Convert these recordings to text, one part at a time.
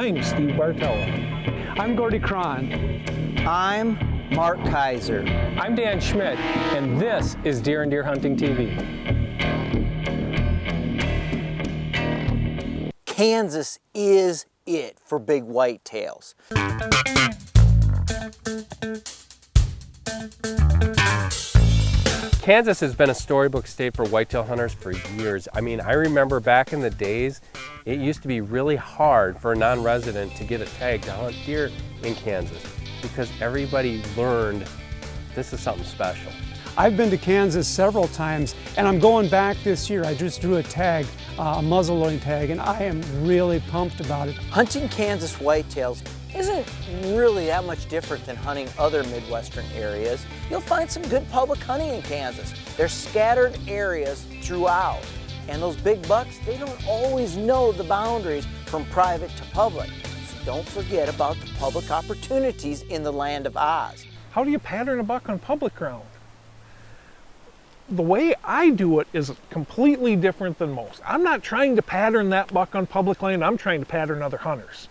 I'm Steve Bartella. I'm Gordy Cron. I'm Mark Kayser. I'm Dan Schmidt, and this is Deer and Deer Hunting TV. Kansas is it for big whitetails. Kansas has been a storybook state for whitetail hunters for years. I mean, I remember back in the days, it used to be really hard for a non-resident to get a tag to hunt deer in Kansas because everybody learned this is something special. I've been to Kansas several times, and I'm going back this year. I just drew a tag, a muzzleloading tag, and I am really pumped about it. Hunting Kansas whitetails isn't really that much different than hunting other Midwestern areas. You'll find some good public hunting in Kansas. There's scattered areas throughout. And those big bucks, they don't always know the boundaries from private to public. So don't forget about the public opportunities in the land of Oz. How do you pattern a buck on public ground? The way I do it is completely different than most. I'm not trying to pattern that buck on public land, I'm trying to pattern other hunters.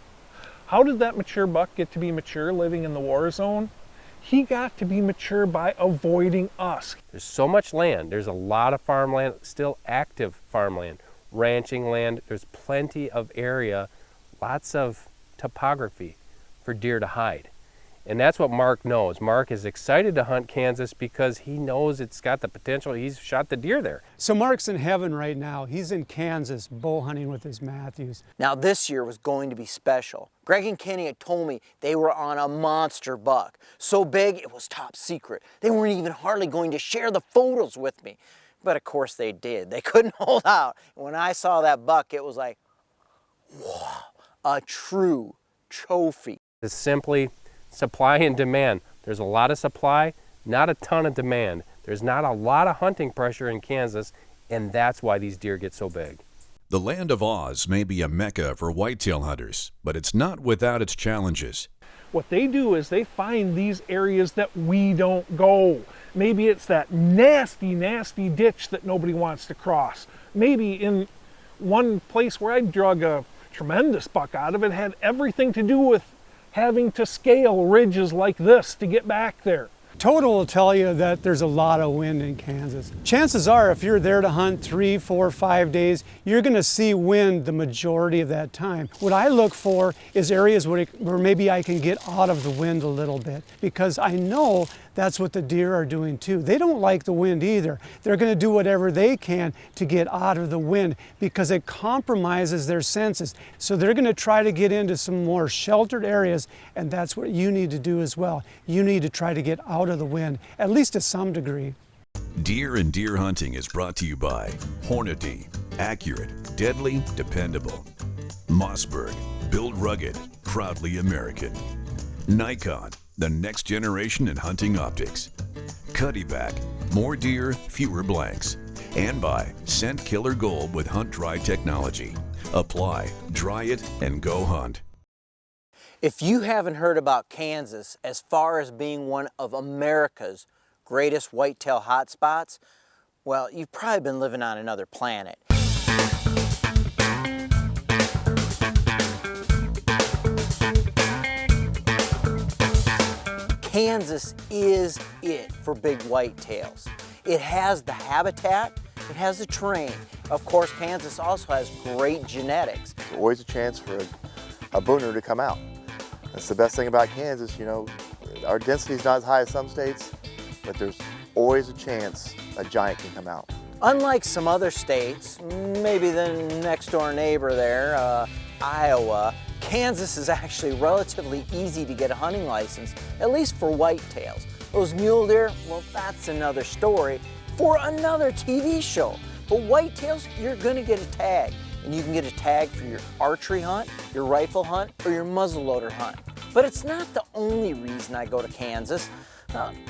How did that mature buck get to be mature living in the war zone? He got to be mature by avoiding us. There's so much land. There's a lot of farmland, still active farmland, ranching land. There's plenty of area, lots of topography for deer to hide. And that's what Mark knows. Mark is excited to hunt Kansas because he knows it's got the potential. He's shot the deer there. So Mark's in heaven right now. He's in Kansas bow hunting with his Matthews. Now this year was going to be special. Greg and Kenny had told me they were on a monster buck. So big, it was top secret. They weren't even hardly going to share the photos with me. But of course they did. They couldn't hold out. When I saw that buck, it was like, wow, a true trophy. It's simply supply and demand. There's a lot of supply, not a ton of demand. There's not a lot of hunting pressure in Kansas, and that's why these deer get so big. The land of Oz may be a mecca for whitetail hunters, but it's not without its challenges. What they do is they find these areas that we don't go. Maybe it's that nasty, nasty ditch that nobody wants to cross. Maybe in one place where I drug a tremendous buck out of it had everything to do with having to scale ridges like this to get back there. Total will tell you that there's a lot of wind in Kansas. Chances are if you're there to hunt 3, 4, 5 days, you're gonna see wind the majority of that time. What I look for is areas where maybe I can get out of the wind a little bit, because I know that's what the deer are doing too. They don't like the wind either. They're gonna do whatever they can to get out of the wind because it compromises their senses. So they're gonna try to get into some more sheltered areas, and that's what you need to do as well. You need to try to get out of the wind, at least to some degree. Deer and Deer Hunting is brought to you by Hornady, accurate, deadly, dependable. Mossberg, built rugged, proudly American. Nikon, the next generation in hunting optics. Cuddyback, more deer, fewer blanks. And by Scent Killer Gold with Hunt Dry technology. Apply, dry it, and go hunt. If you haven't heard about Kansas as far as being one of America's greatest whitetail hotspots, well, you've probably been living on another planet. Kansas is it for big whitetails. It has the habitat, it has the terrain. Of course, Kansas also has great genetics. There's always a chance for a booner to come out. That's the best thing about Kansas, you know. Our density is not as high as some states, but there's always a chance a giant can come out. Unlike some other states, maybe the next door neighbor there, Iowa, Kansas is actually relatively easy to get a hunting license, at least for whitetails. Those mule deer, well, that's another story for another TV show. But whitetails, you're gonna get a tag. And you can get a tag for your archery hunt, your rifle hunt, or your muzzleloader hunt. But it's not the only reason I go to Kansas.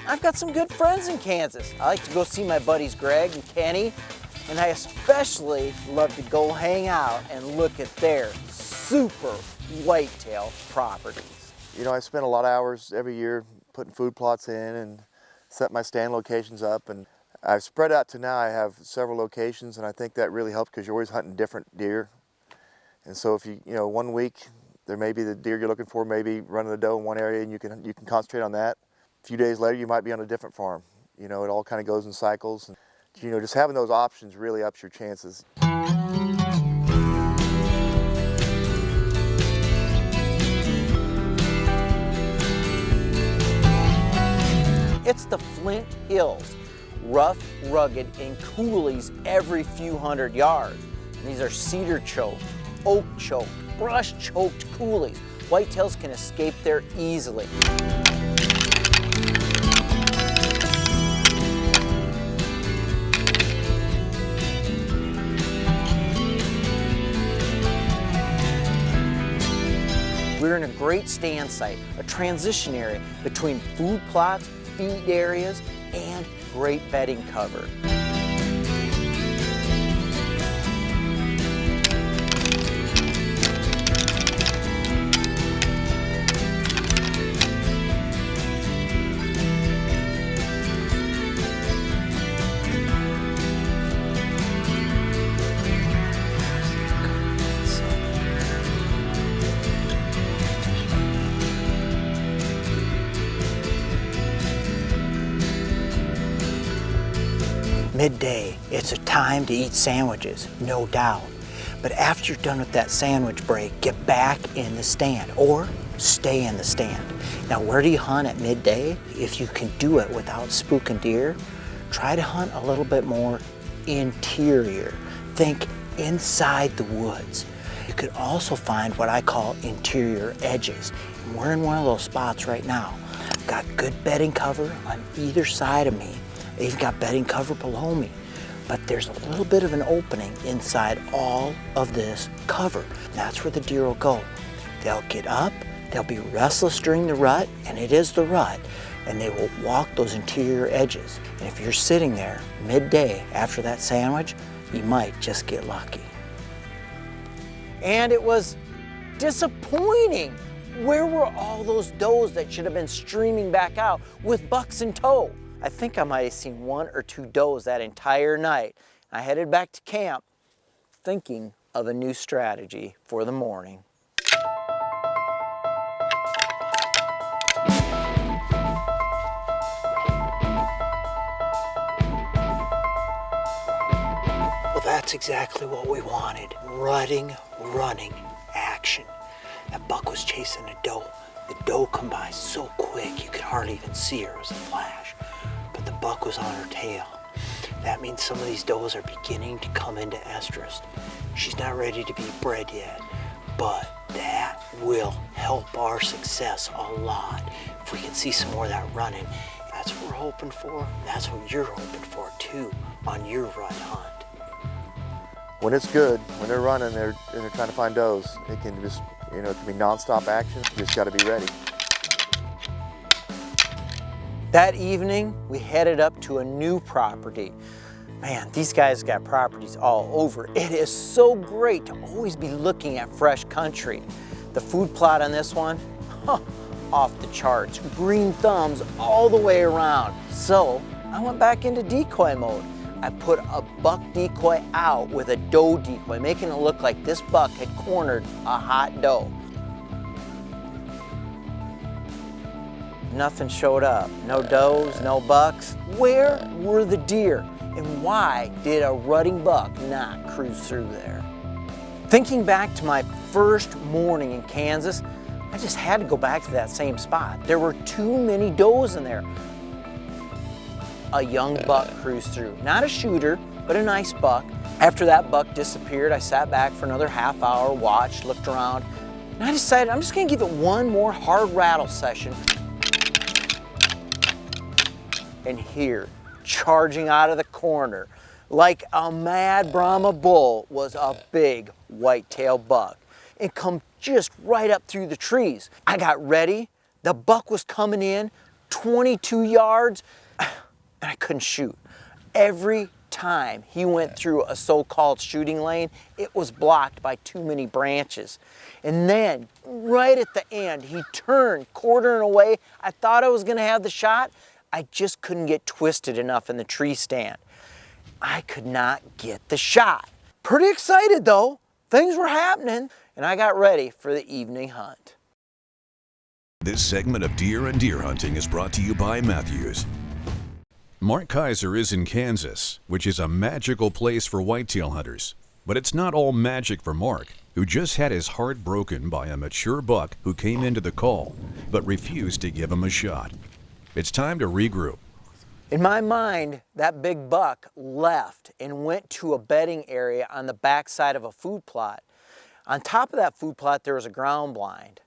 I've got some good friends in Kansas. I like to go see my buddies Greg and Kenny, and I especially love to go hang out and look at their super whitetail properties. You know, I spend a lot of hours every year putting food plots in and set my stand locations up, and I've spread out to now I have several locations, and I think that really helps because you're always hunting different deer. And so if you know, one week There may be the deer you're looking for, maybe running a doe in one area, and you can concentrate on that. A few days later, you might be on a different farm. You know, it all kind of goes in cycles. And, you know, just having those options really ups your chances. It's the Flint Hills, rough, rugged, and coulees every few hundred yards. And these are cedar choked, oak choked, brush choked coulees. Whitetails can escape there easily. We're in a great stand site, a transition area between food plots, feed areas, and great bedding cover. Midday, it's a time to eat sandwiches, no doubt. But after you're done with that sandwich break, get back in the stand or stay in the stand. Now, where do you hunt at midday? If you can do it without spooking deer, try to hunt a little bit more interior. Think inside the woods. You could also find what I call interior edges. We're in one of those spots right now. Got good bedding cover on either side of me. I even got bedding cover below me. But there's a little bit of an opening inside all of this cover. That's where the deer will go. They'll get up, they'll be restless during the rut, and it is the rut, and they will walk those interior edges. And if you're sitting there midday after that sandwich, you might just get lucky. And it was disappointing. Where were all those does that should have been streaming back out with bucks in tow? I think I might have seen one or two does that entire night. I headed back to camp thinking of a new strategy for the morning. Well, that's exactly what we wanted. Rutting, running action. That buck was chasing a doe. The doe come by so quick you could hardly even see her. It was a flash. But the buck was on her tail. That means some of these does are beginning to come into estrus. She's not ready to be bred yet, but that will help our success a lot. If we can see some more of that running, that's what we're hoping for. That's what you're hoping for too on your rut hunt. When it's good, when they're running, they're trying to find does. It can just, you know, it can be nonstop action. You just got to be ready. That evening, we headed up to a new property. Man, these guys got properties all over. It is so great to always be looking at fresh country. The food plot on this one, off the charts. Green thumbs all the way around. So I went back into decoy mode. I put a buck decoy out with a doe decoy, making it look like this buck had cornered a hot doe. Nothing showed up. No does, no bucks. Where were the deer? And why did a rutting buck not cruise through there? Thinking back to my first morning in Kansas, I just had to go back to that same spot. There were too many does in there. A young buck cruised through. Not a shooter, but a nice buck. After that buck disappeared, I sat back for another half hour, watched, looked around, and I decided I'm just gonna give it one more hard rattle session. And here, charging out of the corner, like a mad Brahma bull, was a big whitetail buck. It come just right up through the trees. I got ready. The buck was coming in 22 yards, and I couldn't shoot. Every time he went through a so-called shooting lane, it was blocked by too many branches. And then, right at the end, he turned, quartering away. I thought I was gonna have the shot. I just couldn't get twisted enough in the tree stand. I could not get the shot. Pretty excited though. things were happening, and I got ready for the evening hunt. This segment of Deer and Deer Hunting is brought to you by Matthews. Mark Kayser is in Kansas, which is a magical place for whitetail hunters. But it's not all magic for Mark, who just had his heart broken by a mature buck who came into the call, but refused to give him a shot. It's time to regroup. In my mind, that big buck left and went to a bedding area on the backside of a food plot. On top of that food plot, there was a ground blind.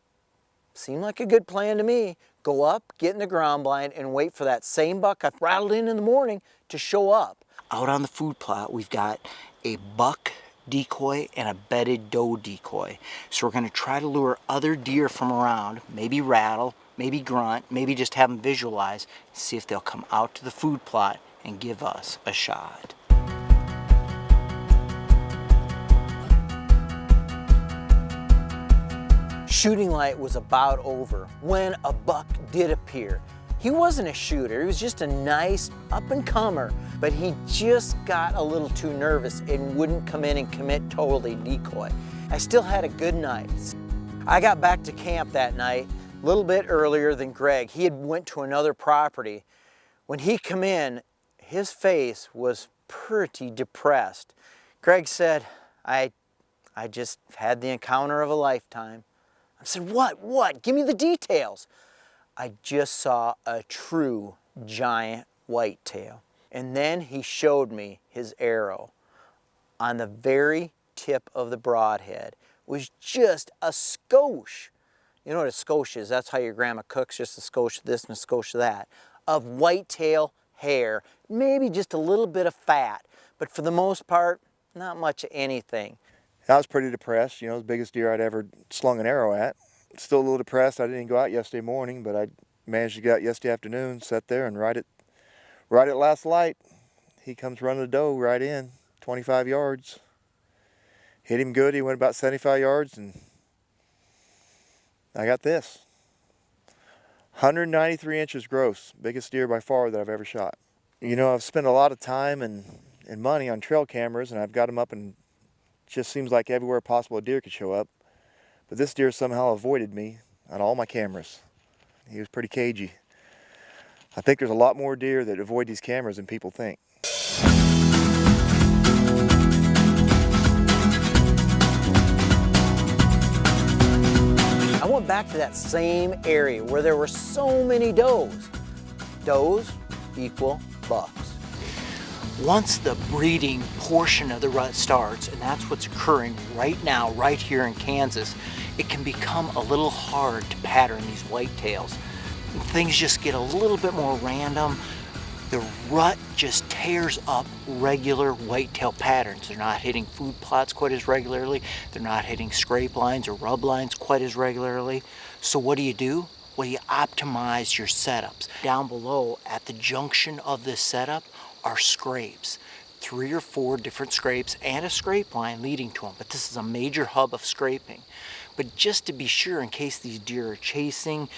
Seemed like a good plan to me. Go up, get in the ground blind, and wait for that same buck I rattled in the morning to show up. Out on the food plot, we've got a buck decoy and a bedded doe decoy. So we're gonna try to lure other deer from around, maybe rattle, maybe grunt, maybe just have them visualize, see if they'll come out to the food plot and give us a shot. Shooting light was about over when a buck did appear. He wasn't a shooter, he was just a nice up-and-comer, but he just got a little too nervous and wouldn't come in and commit totally decoy. I still had a good night. I got back to camp that night a little bit earlier than Greg. He had went to another property. When he come in, his face was pretty depressed. Greg said, I just had the encounter of a lifetime. I said, what? Give me the details. I just saw a true giant whitetail. And then he showed me his arrow. On the very tip of the broadhead was just a skosh. You know what a skosh is? That's how your grandma cooks, just a skosh of this and a skosh of that. Of whitetail hair, maybe just a little bit of fat, but for the most part, not much of anything. I was pretty depressed, the biggest deer I'd ever slung an arrow at. Still a little depressed. I didn't go out yesterday morning, but I managed to get out yesterday afternoon, sat there and right at last light, he comes running the doe right in, 25 yards. Hit him good. He went about 75 yards, and I got this. 193 inches gross, biggest deer by far that I've ever shot. I've spent a lot of time and money on trail cameras, and I've got them up, and it just seems like everywhere possible a deer could show up. But this deer somehow avoided me on all my cameras. He was pretty cagey. I think there's a lot more deer that avoid these cameras than people think. I went back to that same area where there were so many does. Does equal bucks. Once the breeding portion of the rut starts, and that's what's occurring right now, right here in Kansas, it can become a little hard to pattern these whitetails. Things just get a little bit more random. The rut just tears up regular whitetail patterns. They're not hitting food plots quite as regularly. They're not hitting scrape lines or rub lines quite as regularly. So what do? Well, you optimize your setups. Down below at the junction of this setup are scrapes. 3 or 4 different scrapes and a scrape line leading to them. But this is a major hub of scraping. But just to be sure, in case these deer are chasing,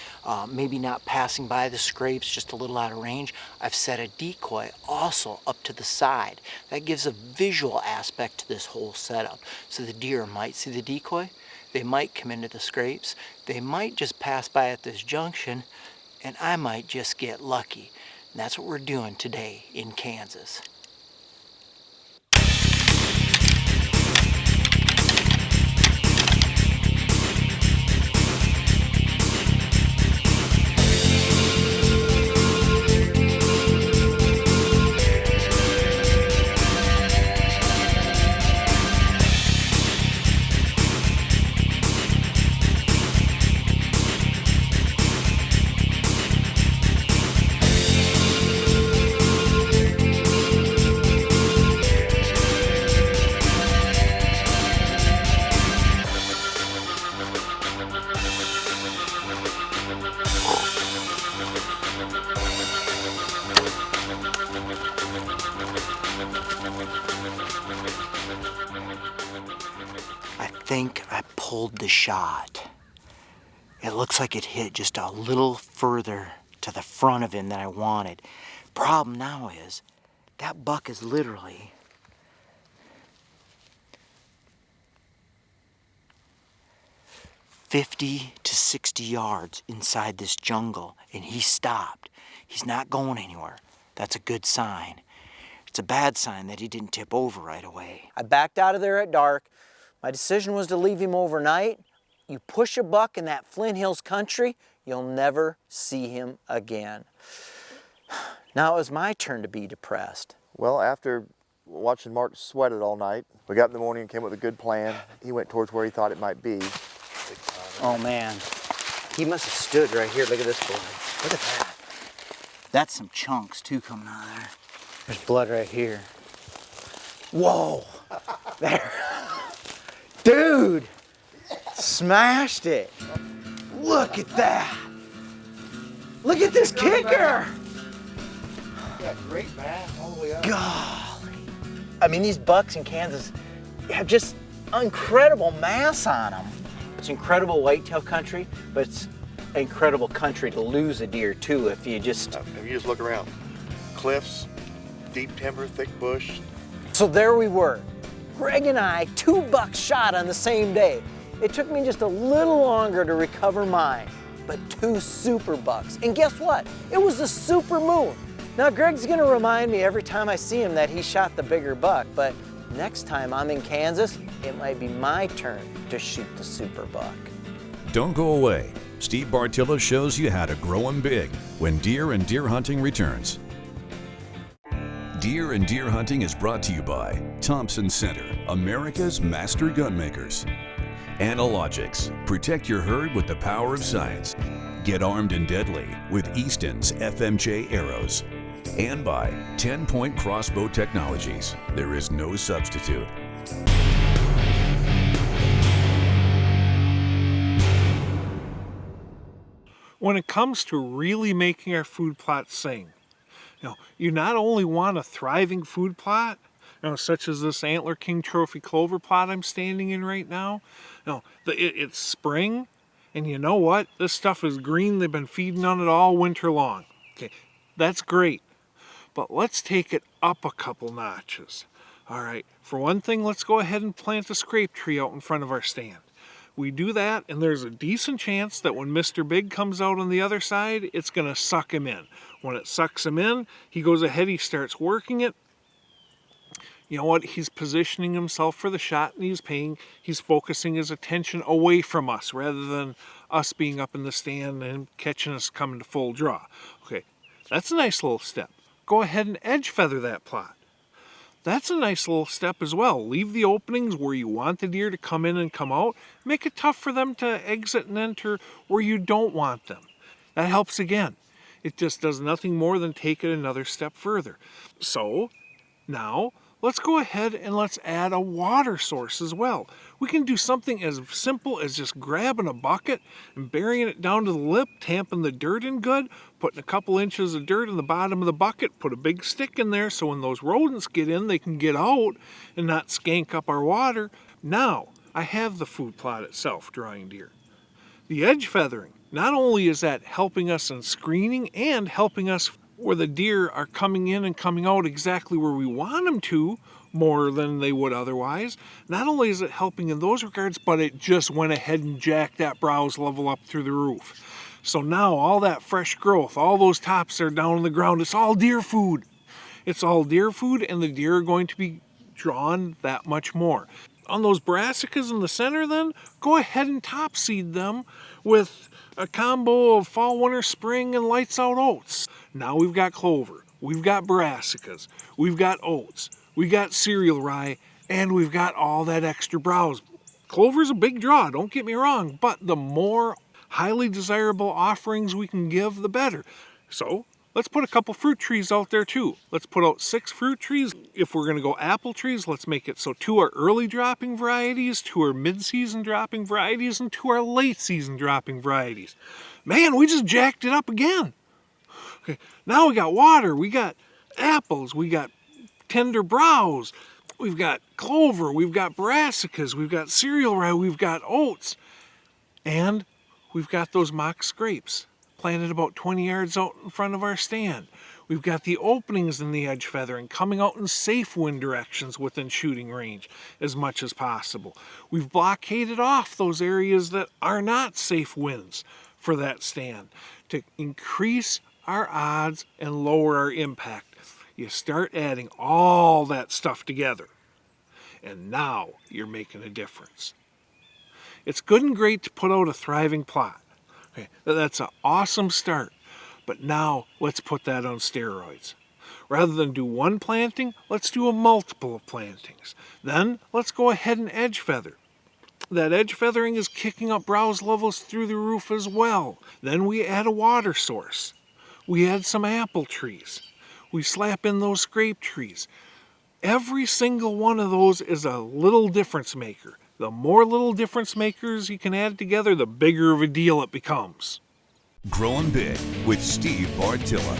maybe not passing by the scrapes, just a little out of range, I've set a decoy also up to the side. That gives a visual aspect to this whole setup. So the deer might see the decoy, they might come into the scrapes, they might just pass by at this junction, and I might just get lucky. And that's what we're doing today in Kansas. I think I pulled the shot. It looks like it hit just a little further to the front of him than I wanted. Problem now is, that buck is literally 50 to 60 yards inside this jungle, and he stopped. He's not going anywhere. That's a good sign. It's a bad sign that he didn't tip over right away. I backed out of there at dark. My decision was to leave him overnight. You push a buck in that Flint Hills country, you'll never see him again. Now it was my turn to be depressed. Well, after watching Mark sweat it all night, we got up in the morning and came up with a good plan. He went towards where he thought it might be. Oh man, he must have stood right here. Look at this blood. Look at that. That's some chunks too coming out of there. There's blood right here. Whoa, there. Dude, smashed it. Look at that. Look at this kicker. Got great mass all the way up. Golly. I mean, these bucks in Kansas have just incredible mass on them. It's incredible whitetail country, but it's incredible country to lose a deer too if you just... If you just look around, cliffs, deep timber, thick bush. So there we were. Greg and I, 2 bucks shot on the same day. It took me just a little longer to recover mine, but 2 super bucks. And guess what? It was a super moon. Now Greg's gonna remind me every time I see him that he shot the bigger buck, but next time I'm in Kansas, it might be my turn to shoot the super buck. Don't go away. Steve Bartilla shows you how to grow 'em big when Deer and Deer Hunting returns. Deer and Deer Hunting is brought to you by Thompson Center, America's master gunmakers. Analogics, protect your herd with the power of science. Get armed and deadly with Easton's FMJ arrows. And by 10-Point Crossbow Technologies. There is no substitute. When it comes to really making our food plot sing, you not only want a thriving food plot, such as this Antler King Trophy Clover plot I'm standing in right now. It's spring, and you know what? This stuff is green. They've been feeding on it all winter long. Okay, that's great. But let's take it up a couple notches. All right, for one thing, let's go ahead and plant a scrape tree out in front of our stand. We do that, and there's a decent chance that when Mr. Big comes out on the other side, it's going to suck him in. When it sucks him in, he goes ahead, he starts working it. You know what? He's positioning himself for the shot, and he's focusing his attention away from us rather than us being up in the stand and catching us coming to full draw. Okay, that's a nice little step. Go ahead and edge feather that plot. That's a nice little step as well. Leave the openings where you want the deer to come in and come out. Make it tough for them to exit and enter where you don't want them. That helps again. It just does nothing more than take it another step further. So now let's go ahead and let's add a water source as well. We can do something as simple as just grabbing a bucket and burying it down to the lip, tamping the dirt in good, putting a couple inches of dirt in the bottom of the bucket, put a big stick in there so when those rodents get in, they can get out and not skank up our water. Now, I have the food plot itself drawing deer. The edge feathering, not only is that helping us in screening and helping us where the deer are coming in and coming out exactly where we want them to, more than they would otherwise. Not only is it helping in those regards, but it just went ahead and jacked that browse level up through the roof. So now all that fresh growth, all those tops that are down on the ground, it's all deer food. It's all deer food, and the deer are going to be drawn that much more. On those brassicas in the center then, go ahead and top seed them with a combo of fall, winter, spring, and lights out oats. Now we've got clover, we've got brassicas, we've got oats, we got cereal rye, and we've got all that extra browse. Clover's a big draw, don't get me wrong, but the more highly desirable offerings we can give, the better. So let's put a couple fruit trees out there too. Let's put out 6 fruit trees. If we're gonna go apple trees, let's make it so 2 are early dropping varieties, 2 are mid-season dropping varieties, and 2 are late season dropping varieties. Man, we just jacked it up again. Okay, now we got water, we got apples, we got tender browse, we've got clover, we've got brassicas, we've got cereal rye, we've got oats, and we've got those mock scrapes planted about 20 yards out in front of our stand. We've got the openings in the edge feathering coming out in safe wind directions within shooting range as much as possible. We've blockaded off those areas that are not safe winds for that stand to increase our odds and lower our impact. You start adding all that stuff together, and now you're making a difference. It's good and great to put out a thriving plot. Okay, that's an awesome start. But now let's put that on steroids. Rather than do one planting, let's do a multiple of plantings. Then let's go ahead and edge feather. That edge feathering is kicking up browse levels through the roof as well. Then we add a water source. We add some apple trees. We slap in those scrape trees. Every single one of those is a little difference maker. The more little difference makers you can add together, the bigger of a deal it becomes. Growing Big with Steve Bartilla.